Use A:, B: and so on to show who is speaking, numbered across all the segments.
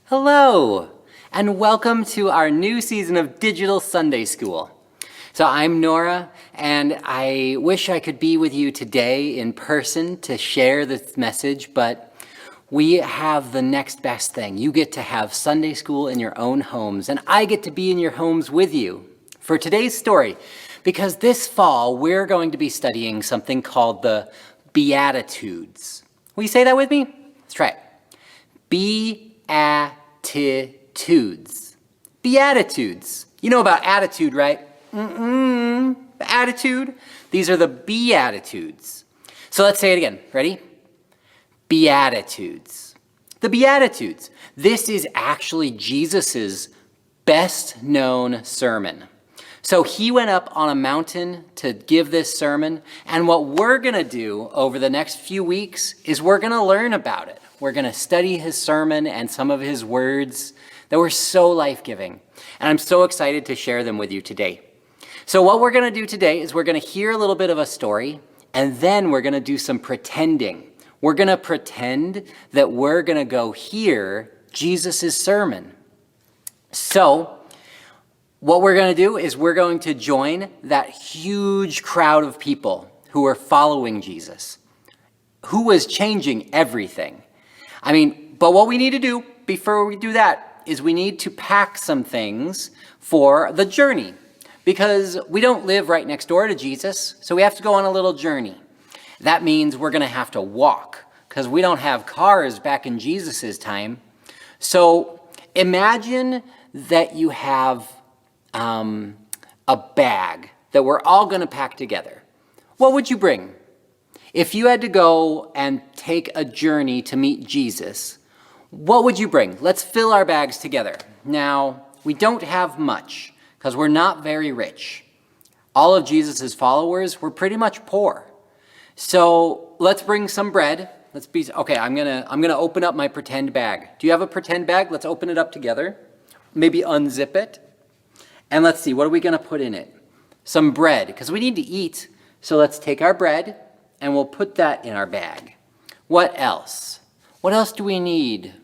A: Hello, and welcome to our new season of Digital Sunday School. So I'm Nora, and I wish I could be with you today in person to share this message, but we have the next best thing. You get to have Sunday school in your own homes, and I get to be in your homes with you for today's story, because this fall we're going to be studying something called the Beatitudes. Will you say that with me? Let's try it. Beatitudes. Beatitudes. You know about attitude, right? Attitude. These are the Beatitudes. So let's say it again. Ready? Beatitudes. The Beatitudes. This is actually Jesus's best known sermon. So he went up on a mountain to give this sermon, and what we're going to do over the next few weeks is we're going to learn about it. We're going to study his sermon and some of his words that were so life-giving, and I'm so excited to share them with you today. So what we're going to do today is we're going to hear a little bit of a story, and then we're going to do some pretending. We're going to pretend that we're going to go hear Jesus' sermon. So what we're going to do is we're going to join that huge crowd of people who are following Jesus, who was changing everything. But what we need to do before we do that is we need to pack some things for the journey, because we don't live right next door to Jesus, so we have to go on a little journey. That means we're going to have to walk, because we don't have cars back in Jesus' time. So imagine that you have a bag that we're all going to pack together. What would you bring? If you had to go and take a journey to meet Jesus, what would you bring? Let's fill our bags together. Now, we don't have much because we're not very rich. All of Jesus' followers were pretty much poor. So let's bring some bread. I'm gonna open up my pretend bag. Do you have a pretend bag? Let's open it up together. Maybe unzip it. And let's see, what are we going to put in it? Some bread, because we need to eat. So let's take our bread and we'll put that in our bag. What else? What else do we need?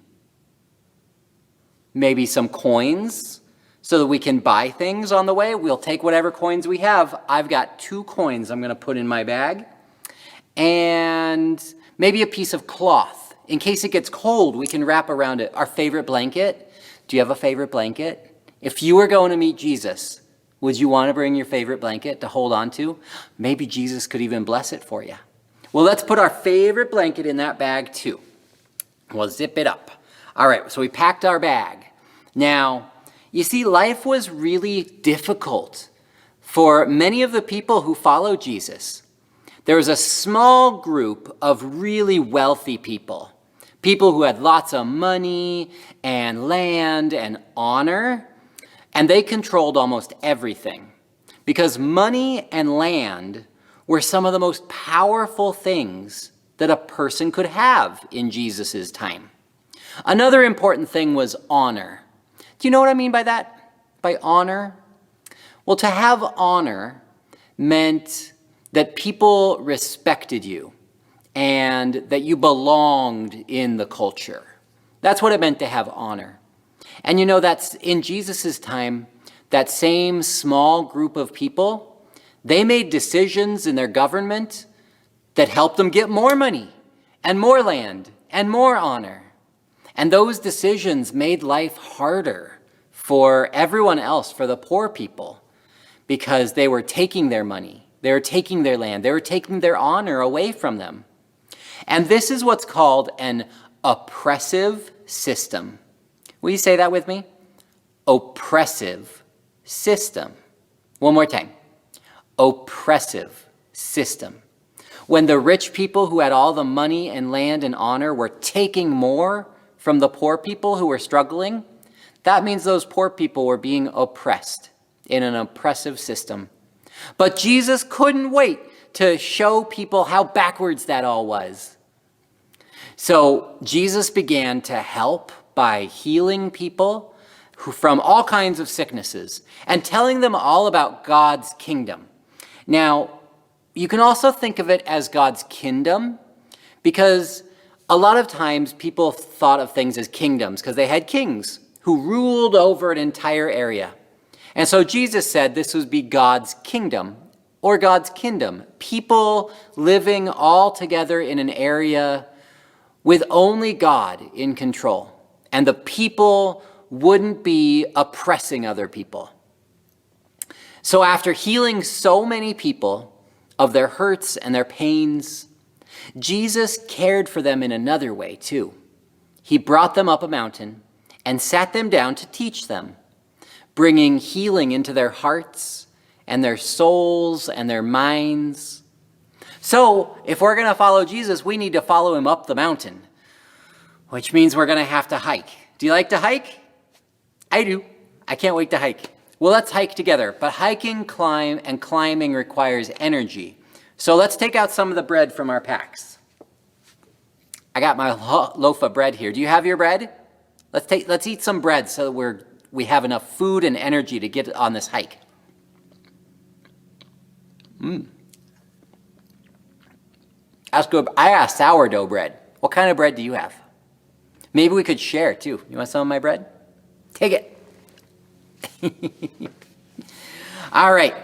A: Maybe some coins so that we can buy things on the way. We'll take whatever coins we have. I've got 2 coins I'm going to put in my bag. And maybe a piece of cloth. In case it gets cold, we can wrap around it. Our favorite blanket. Do you have a favorite blanket? If you were going to meet Jesus, would you want to bring your favorite blanket to hold on to? Maybe Jesus could even bless it for you. Well, let's put our favorite blanket in that bag too. We'll zip it up. All right, so we packed our bag. Now, you see, life was really difficult for many of the people who followed Jesus. There was a small group of really wealthy people who had lots of money and land and honor. And they controlled almost everything, because money and land were some of the most powerful things that a person could have in Jesus' time. Another important thing was honor. Do you know what I mean by that? By honor? Well, to have honor meant that people respected you and that you belonged in the culture. That's what it meant to have honor. And you know, that's in Jesus' time, that same small group of people, they made decisions in their government that helped them get more money and more land and more honor. And those decisions made life harder for everyone else, for the poor people, because they were taking their money, they were taking their land, they were taking their honor away from them. And this is what's called an oppressive system. Will you say that with me? Oppressive system. One more time. Oppressive system. When the rich people who had all the money and land and honor were taking more from the poor people who were struggling, that means those poor people were being oppressed in an oppressive system. But Jesus couldn't wait to show people how backwards that all was. So Jesus began to help by healing people from all kinds of sicknesses and telling them all about God's kingdom. Now, you can also think of it as God's kingdom, because A lot of times people thought of things as kingdoms because they had kings who ruled over an entire area. And so Jesus said this would be God's kingdom or God's kingdom. People living all together in an area with only God in control. And the people wouldn't be oppressing other people. So after healing so many people of their hurts and their pains, Jesus cared for them in another way too. He brought them up a mountain and sat them down to teach them, bringing healing into their hearts and their souls and their minds. So if we're going to follow Jesus, we need to follow him up the mountain, which means we're going to have to hike. Do you like to hike? I do. I can't wait to hike. Well, let's hike together. But hiking, climbing requires energy. So let's take out some of the bread from our packs. I got my loaf of bread here. Do you have your bread? Let's eat some bread so that we have enough food and energy to get on this hike. That's good. I got sourdough bread. What kind of bread do you have? Maybe we could share too. You want some of my bread? Take it. All right.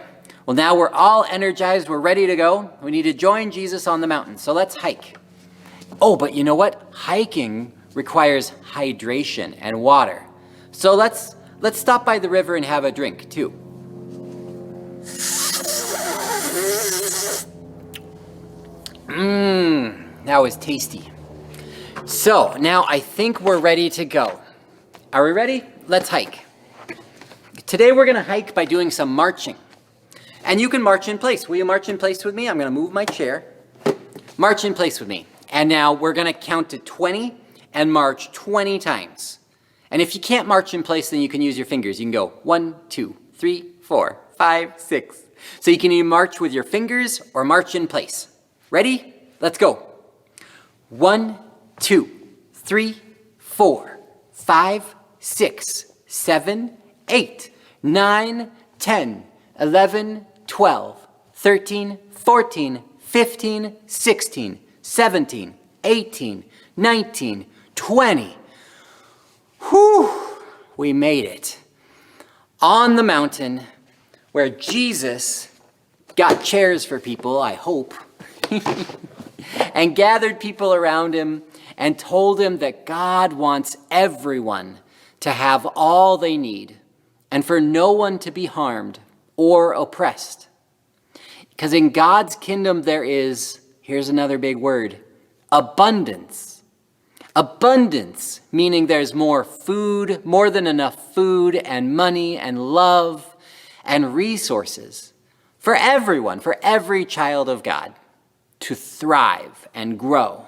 A: Well, now we're all energized. We're ready to go. We need to join Jesus on the mountain. So let's hike. Oh, but you know what? Hiking requires hydration and water. So let's stop by the river and have a drink too. That was tasty. So now I think we're ready to go. Are we ready? Let's hike. Today we're going to hike by doing some marching. And you can march in place. Will you march in place with me? I'm going to move my chair. March in place with me. And now we're going to count to 20 and march 20 times. And if you can't march in place, then you can use your fingers. You can go 1, 2, 3, 4, 5, 6. So you can either march with your fingers or march in place. Ready? Let's go. 1, 2, 3, 4, 5, 6, 7, 8, 9, 10, 11, 12, 13, 14, 15, 16, 17, 18, 19, 20. Whew, we made it. On the mountain where Jesus got chairs for people, I hope, and gathered people around him and told him that God wants everyone to have all they need and for no one to be harmed or oppressed. Because in God's kingdom there is, here's another big word, abundance. Abundance, meaning there's more food, more than enough food and money and love and resources for everyone, for every child of God to thrive and grow.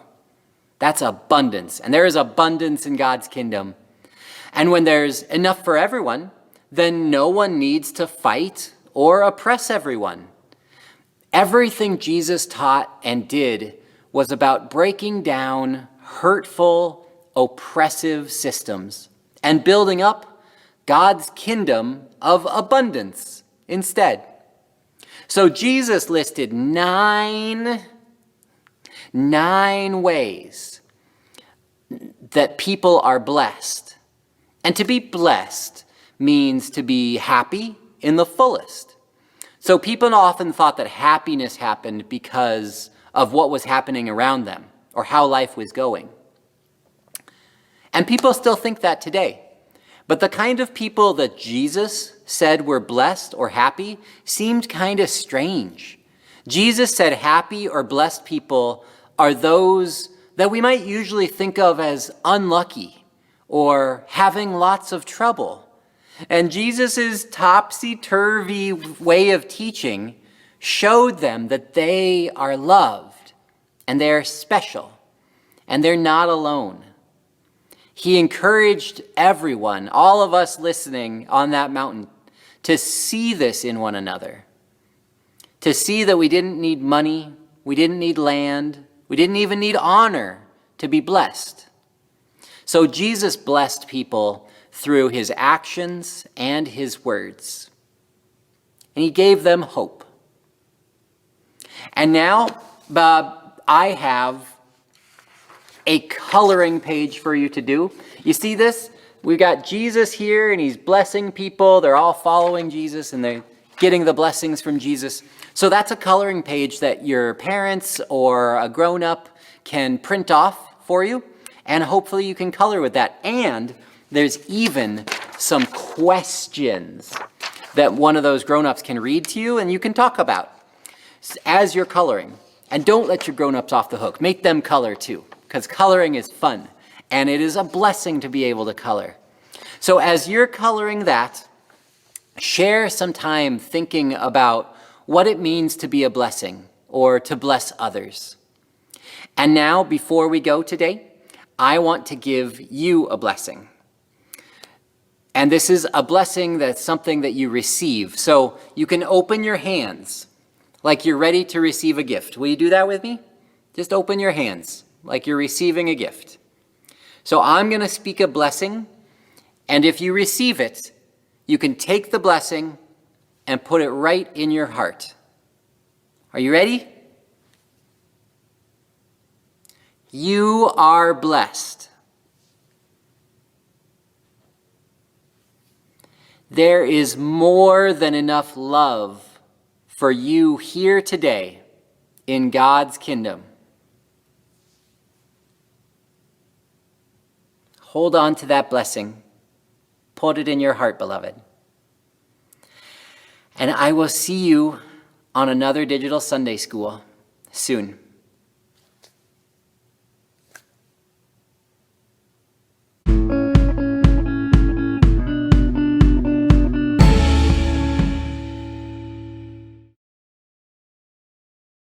A: That's abundance. And there is abundance in God's kingdom. And when there's enough for everyone, then no one needs to fight or oppress everyone. Everything Jesus taught and did was about breaking down hurtful, oppressive systems and building up God's kingdom of abundance instead. So Jesus listed nine ways that people are blessed. And to be blessed means to be happy in the fullest. So people often thought that happiness happened because of what was happening around them or how life was going. And people still think that today. But the kind of people that Jesus said were blessed or happy seemed kind of strange. Jesus said happy or blessed people are those that we might usually think of as unlucky or having lots of trouble. And Jesus' topsy-turvy way of teaching showed them that they are loved and they're special and they're not alone. He encouraged everyone, all of us listening on that mountain, to see this in one another, to see that we didn't need money, we didn't need land, we didn't even need honor to be blessed. So Jesus blessed people through his actions and his words. And he gave them hope. And now I have a coloring page for you to do. You see this? We got Jesus here and he's blessing people. They're all following Jesus and they're getting the blessings from Jesus. So that's a coloring page that your parents or a grown-up can print off for you. And hopefully you can color with that. And there's even some questions that one of those grown-ups can read to you and you can talk about as you're coloring. And don't let your grown-ups off the hook. Make them color too, because coloring is fun. And it is a blessing to be able to color. So as you're coloring that, share some time thinking about what it means to be a blessing or to bless others. And now, before we go today, I want to give you a blessing. And this is a blessing that's something that you receive. So you can open your hands like you're ready to receive a gift. Will you do that with me? Just open your hands like you're receiving a gift. So I'm going to speak a blessing, and if you receive it, you can take the blessing and put it right in your heart. Are you ready? You are blessed. There is more than enough love for you here today in God's kingdom. Hold on to that blessing. Put it in your heart, beloved. And I will see you on another Digital Sunday School soon.